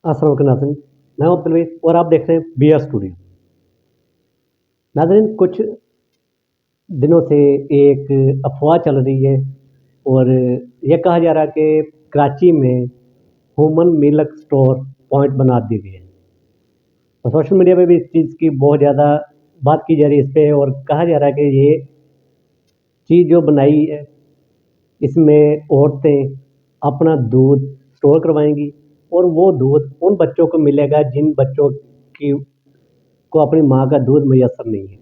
अस्सलाम वालेकुम नाज़रीन, मैं हूं अब्दुल हमीद और आप देख रहे हैं बी आर स्टूडियो। नाज़रीन, कुछ दिनों से एक अफ़वाह चल रही है और ये कहा जा रहा है कि कराची में ह्यूमन मिल्क स्टोर पॉइंट बना दिए गए हैं और सोशल मीडिया पे भी इस चीज़ की बहुत ज़्यादा बात की जा रही है इस पे, और कहा जा रहा है कि ये चीज़ जो बनाई है, इसमें औरतें अपना दूध स्टोर करवाएँगी और वो दूध उन बच्चों को मिलेगा जिन बच्चों की को अपनी माँ का दूध मुयस्सर नहीं है।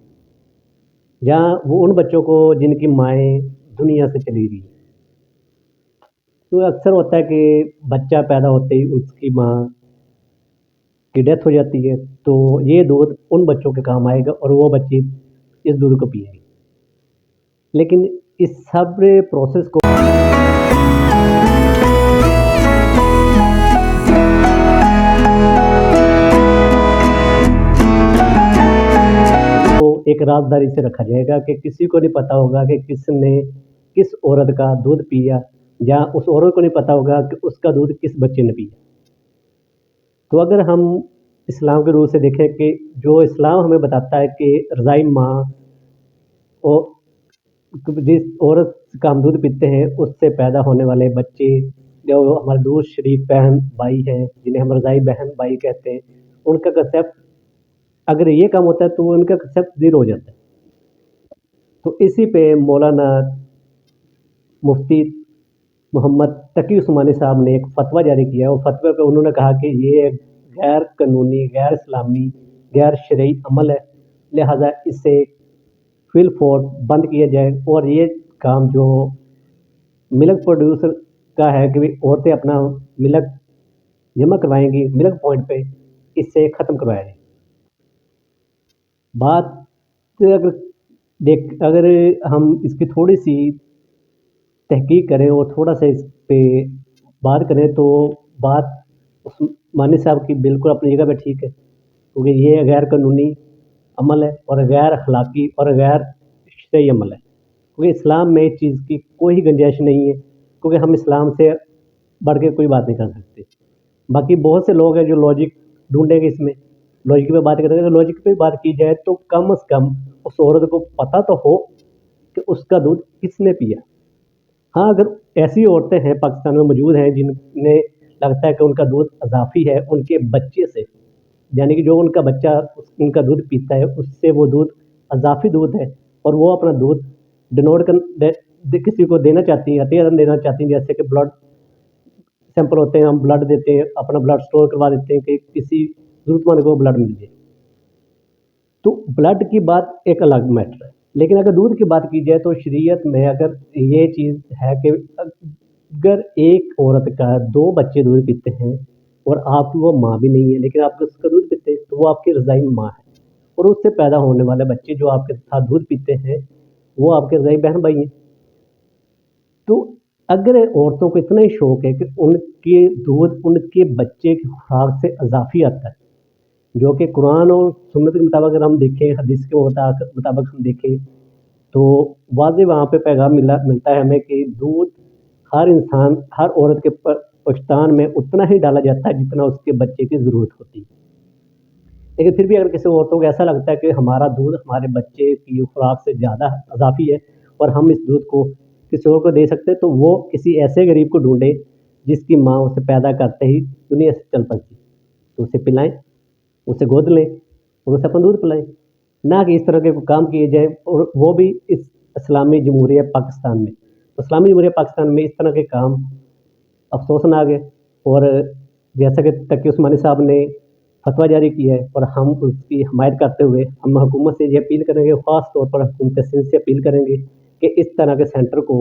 या वो उन बच्चों को जिनकी माएँ दुनिया से चली गई। तो अक्सर होता है कि बच्चा पैदा होते ही उसकी माँ की डेथ हो जाती है, तो ये दूध उन बच्चों के काम आएगा और वो बच्चे इस दूध को पिएँगे। लेकिन इस सब प्रोसेस को एक राज़दारी से रखा जाएगा कि किसी को नहीं पता होगा कि किसने किस औरत का दूध पिया, या उस औरत को नहीं पता होगा कि उसका दूध किस बच्चे ने पिया। तो अगर हम इस्लाम के रूल से देखें कि जो इस्लाम हमें बताता है कि रज़ाई माँ ओ जिस औरत का हम दूध पीते हैं उससे पैदा होने वाले बच्चे, जो हमारे दूध शरीक बहन भाई हैं जिन्हें हम रज़ाई बहन भाई कहते हैं, उनका कंसेप्ट अगर ये काम होता है तो उनका कंसेप्ट ज़ीरो हो जाता है। तो इसी पे मौलाना मुफ्ती मोहम्मद तकी उस्मानी साहब ने एक फ़तवा जारी किया और फ़तवे पे उन्होंने कहा कि ये गैर कानूनी, गैर इस्लामी, गैर शरई अमल है, लिहाज़ा इसे फ़िल फ़ौर बंद किया जाए और ये काम जो मिल्क प्रोड्यूसर का है कि औरतें अपना मिल्क जमा करवाएँगी मिल्क पॉइंट पे, इसे ख़त्म करवाया जाए। बात अगर अगर हम इसकी थोड़ी-सी तहकीक करें और थोड़ा-सा इस पे बात करें तो बात उस्मानी साहब की बिल्कुल अपनी जगह पे ठीक है, क्योंकि ये गैर कानूनी अमल है और गैर अखलाकी और गैर शरई अमल है। क्योंकि इस्लाम में इस चीज़ की कोई गुंजाइश नहीं है, क्योंकि हम इस्लाम से बढ़ के कोई बात नहीं कर सकते। बाकी बहुत से लोग हैं जो लॉजिक ढूँढेंगे इसमें, लॉजिक पे बात करेंगे, अगर लॉजिक पे बात की जाए तो कम से कम उस औरत को पता तो हो कि उसका दूध किसने पिया। हाँ, अगर ऐसी औरतें हैं पाकिस्तान में मौजूद हैं जिन्हें लगता है कि उनका दूध अज़ाफ़ी है उनके बच्चे से, यानी कि जो उनका बच्चा उनका दूध पीता है उससे वो दूध अज़ाफ़ी दूध है और वो अपना दूध डोनेट कर दे दे किसी को देना चाहती हैं, अतियतन देना चाहती हैं, जैसे कि ब्लड सैंपल होते हैं, हम ब्लड देते हैं, अपना ब्लड स्टोर करवा देते हैं कि किसी ज़रूरतमंद को ब्लड मिल जाए। तो ब्लड की बात एक अलग मैटर है। लेकिन अगर दूध की बात की जाए तो शरीयत में अगर ये चीज़ है कि अगर एक औरत का 2 बच्चे दूध पीते हैं और आपकी वो माँ भी नहीं है, लेकिन आप उसका दूध पीते हैं, तो वो आपकी रज़ाई माँ है और उससे पैदा होने वाले बच्चे जो आपके साथ दूध पीते हैं, वो आपके रज़ाई बहन-भाई हैं। तो अगर औरतों को इतना ही शौक है कि उनके दूध उनके बच्चे की खुराक से अज़ाफ़ी आता है, जो कि कुरान और सुन्नत के मुताबिक अगर हम देखें, हदीस के मुताबिक हम देखें, तो वाज़ेह वहाँ पे पैगाम मिलता है हमें कि दूध हर इंसान, हर औरत के पश्तान में उतना ही डाला जाता है जितना उसके बच्चे की ज़रूरत होती है। लेकिन फिर भी अगर किसी औरतों को ऐसा लगता है कि हमारा दूध हमारे बच्चे की खुराक से ज़्यादा अज़ाफ़ी है और हम इस दूध को किसी और को दे सकते हैं, तो वो किसी ऐसे गरीब को ढूँढे जिसकी माँ उसे पैदा करते ही दुनिया से चल बसी, तो उसे पिलाएँ, उसे गोद लें और उसे अपना दूध पिलाएँ। ना कि इस तरह के काम किए जाएँ और वो भी इस इस्लामी जमहूरिया पाकिस्तान में। तो इस्लामी जमहूरिया पाकिस्तान में इस तरह के काम अफ़सोसनाक है और जैसा कि तकी उस्मानी साहब ने फ़तवा जारी किया है और हम उसकी हमायत करते हुए हम हुकूमत से ये अपील करेंगे, ख़ास तौर पर हुकूमत सिंध से अपील करेंगे कि इस तरह के सेंटर को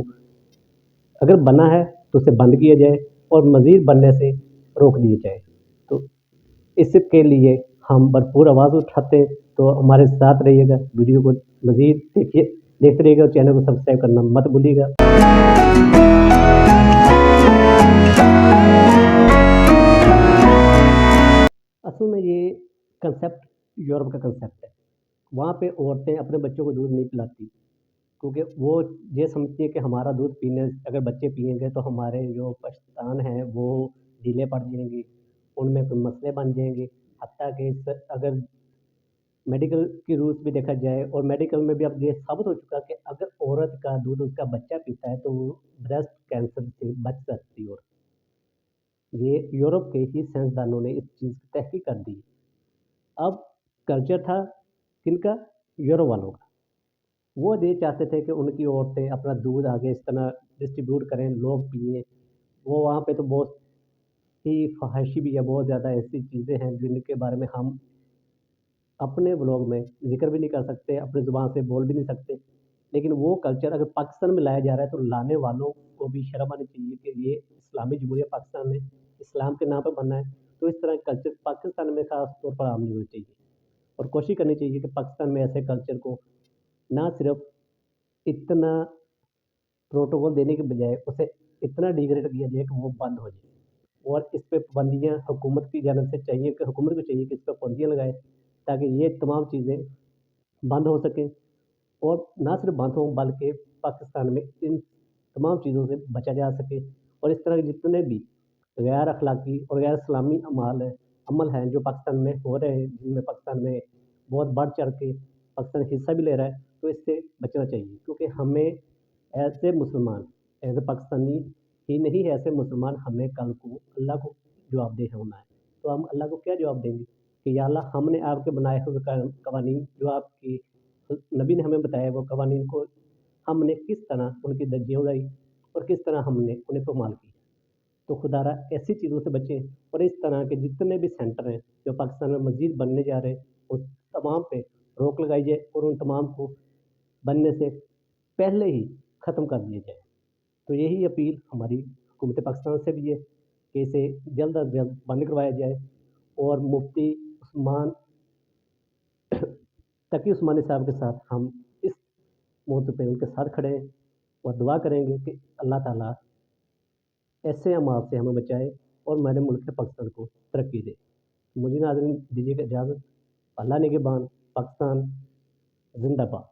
अगर बना है तो उसे बंद किया जाए और मज़ीद बनने से रोक दिया जाए। तो इसके लिए हम भरपूर आवाज़ उठाते हैं, तो हमारे साथ रहिएगा, वीडियो को मज़ीद देखते रहिएगा और चैनल को सब्सक्राइब करना मत भूलिएगा। असल में ये कंसेप्ट यूरोप का कंसेप्ट है। वहाँ पे औरतें अपने बच्चों को दूध नहीं पिलाती, क्योंकि वो ये समझती हैं कि हमारा दूध पीने अगर बच्चे पिएँगे तो हमारे जो पश्तान हैं वो ढीले पड़ जाएँगे उनमें कोई मसले बन जाएँगे। हत्ता कि अगर मेडिकल के रूल्स भी देखा जाए और मेडिकल में भी अब ये साबित हो चुका कि अगर औरत का दूध उसका बच्चा पीता है तो वो ब्रेस्ट कैंसर से बच सकती है। और ये यूरोप के ही साइंसदानों ने इस चीज़ की तहकीक कर दी। अब कल्चर था किनका? यूरोप वालों का। वो ये चाहते थे कि उनकी औरतें अपना दूध आगे इस तरह डिस्ट्रीब्यूट करें, लोग पिएँ। वो वहाँ पे तो बहुत ही फ़हाइशी भी है, बहुत ज़्यादा ऐसी चीज़ें हैं जिनके बारे में हम अपने व्लॉग में ज़िक्र भी नहीं कर सकते, अपनी ज़ुबान से बोल भी नहीं सकते। लेकिन वो कल्चर अगर पाकिस्तान में लाया जा रहा है तो लाने वालों को भी शर्म आनी चाहिए कि ये इस्लामी जमहूरिया पाकिस्तान में इस्लाम के नाम पे बना है, तो इस तरह का कल्चर पाकिस्तान में ख़ास तौर पर आम नहीं होना चाहिए। और कोशिश करनी चाहिए कि पाकिस्तान में ऐसे कल्चर को ना सिर्फ़ इतना प्रोटोकॉल देने के बजाय उसे इतना डिग्रेड किया जाए कि वो बंद हो जाए। और इस पे पाबंदियाँ हुकूमत की जानिब से चाहिए कि हुकूमत को चाहिए कि इस पे पाबंदियाँ लगाए ताकि ये तमाम चीज़ें बंद हो सकें। और ना सिर्फ बंद हो बल्कि पाकिस्तान में इन तमाम चीज़ों से बचा जा सके। और इस तरह के जितने भी गैर अखलाकी और गैर इस्लामी अमल हैं जो पाकिस्तान में हो रहे हैं, जिनमें पाकिस्तान में बहुत बढ़ चढ़ के पाकिस्तान हिस्सा भी ले रहा है, तो इससे बचना चाहिए। क्योंकि हमें ऐसे मुसलमान एज़ अ पाकिस्तानी ही नहीं, ऐसे मुसलमान हमें कल को अल्लाह को जवाबदेह होना है। तो हम अल्लाह को क्या जवाब देंगे कि या अल्लाह हमने आपके बनाए हुए कवानीन जो आपकी नबी ने हमें बताया वो कवानीन को हमने किस तरह उनकी धज्जियाँ उड़ाई और किस तरह हमने उन्हें पामाल किया। तो खुदारा ऐसी चीज़ों से बचें और इस तरह के जितने भी सेंटर हैं जो पाकिस्तान में मज़ीद बनने जा रहे हैं, उन तमाम पे रोक लगाई जाए और उन तमाम को बनने से पहले ही ख़त्म कर दिया जाए। तो यही अपील हमारी हुकूमत पाकिस्तान से भी है कि इसे जल्द अज़ जल्द बंद करवाया जाए और मुफ्ती उस्मान तकी उस्मानी साहब के साथ हम इस मौके पे उनके साथ खड़े हैं और दुआ करेंगे कि अल्लाह ताला ऐसे अमाल से हमें बचाए और हमारे मुल्क पाकिस्तान को तरक्की दे। मुझे नाज़रीन दीजिएगा इजाज़त। अल्लाह निगहबान। पाकिस्तान ज़िंदाबाद।